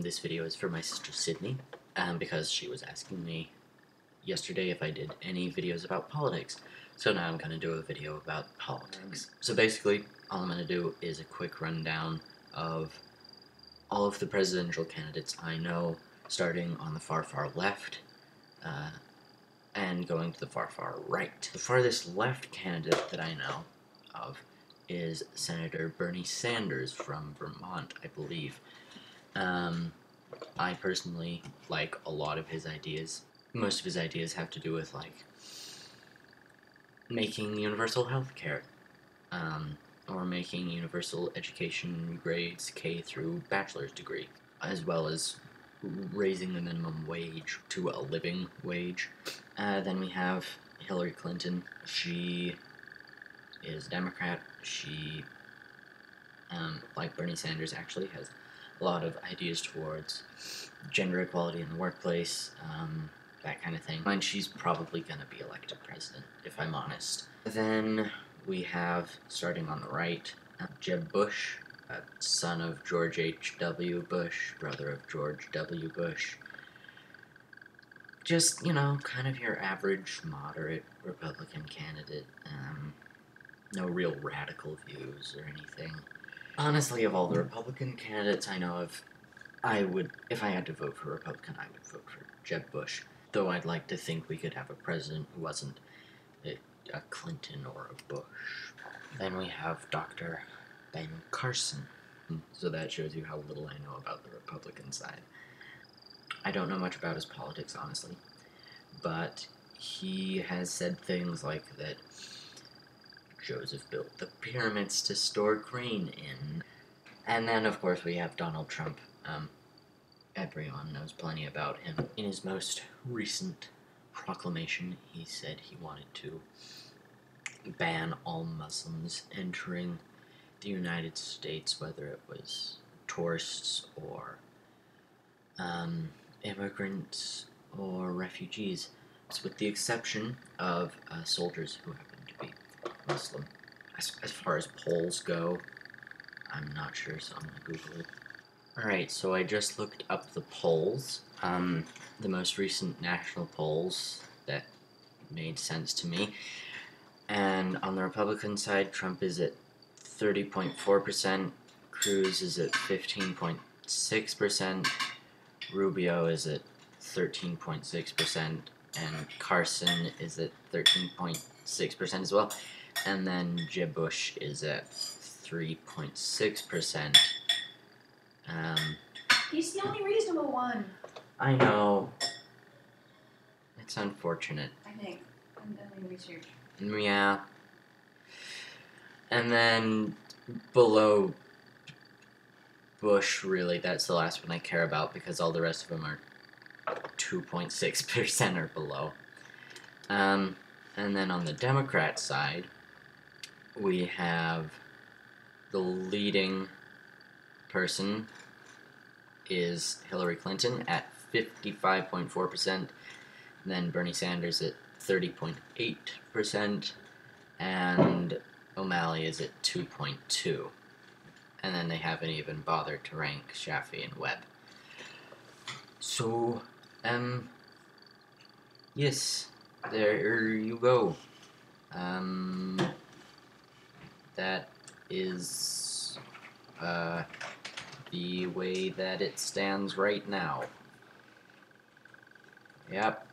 This video is for my sister Sydney, because she was asking me yesterday if I did any videos about politics. So now I'm going to do a video about politics. So basically, all I'm going to do is a quick rundown of all of the presidential candidates I know, starting on the far left, and going to the far right. The farthest left candidate that I know of is Senator Bernie Sanders from Vermont, I believe. I personally like a lot of his ideas. Most of his ideas have to do with, like, making universal health care, or making universal education grades K through bachelor's degree, as well as raising the minimum wage to a living wage. Then we have Hillary Clinton. She is a Democrat. She, like Bernie Sanders, actually has a lot of ideas towards gender equality in the workplace, that kind of thing. And she's probably going to be elected president, if I'm honest. Then we have, starting on the right, Jeb Bush, son of George H.W. Bush, brother of George W. Bush. Just, you know, kind of your average, moderate Republican candidate. No real radical views or anything. Honestly, of all the Republican candidates I know of, if I had to vote for Republican, I would vote for Jeb Bush. Though I'd like to think we could have a president who wasn't a Clinton or a Bush. Then we have Dr. Ben Carson. So that shows you how little I know about the Republican side. I don't know much about his politics, honestly. But he has said things like that Joseph built the pyramids to store grain in. And then, of course, we have Donald Trump. Everyone knows plenty about him. In his most recent proclamation, he said he wanted to ban all Muslims entering the United States, whether it was tourists or immigrants or refugees, with the exception of soldiers who happen to be Muslim. As far as polls go, I'm not sure, so I'm going to Google it. Alright, so I just looked up the polls, the most recent national polls that made sense to me, and on the Republican side, Trump is at 30.4%, Cruz is at 15.6%, Rubio is at 13.6%, and Carson is at 13.6% as well, and then Jeb Bush is at 3.6%. He's the only reasonable one. I know. It's unfortunate. I think. I'm doing research. Yeah. And then below Bush, really, that's the last one I care about because all the rest of them are 2.6% or below. And then on the Democrat side, we have the leading person is Hillary Clinton at 55.4%, then Bernie Sanders at 30.8%, and O'Malley is at 2.2%. And then they haven't even bothered to rank Shafi and Webb. So, yes, there you go. That is, the way that it stands right now. Yep.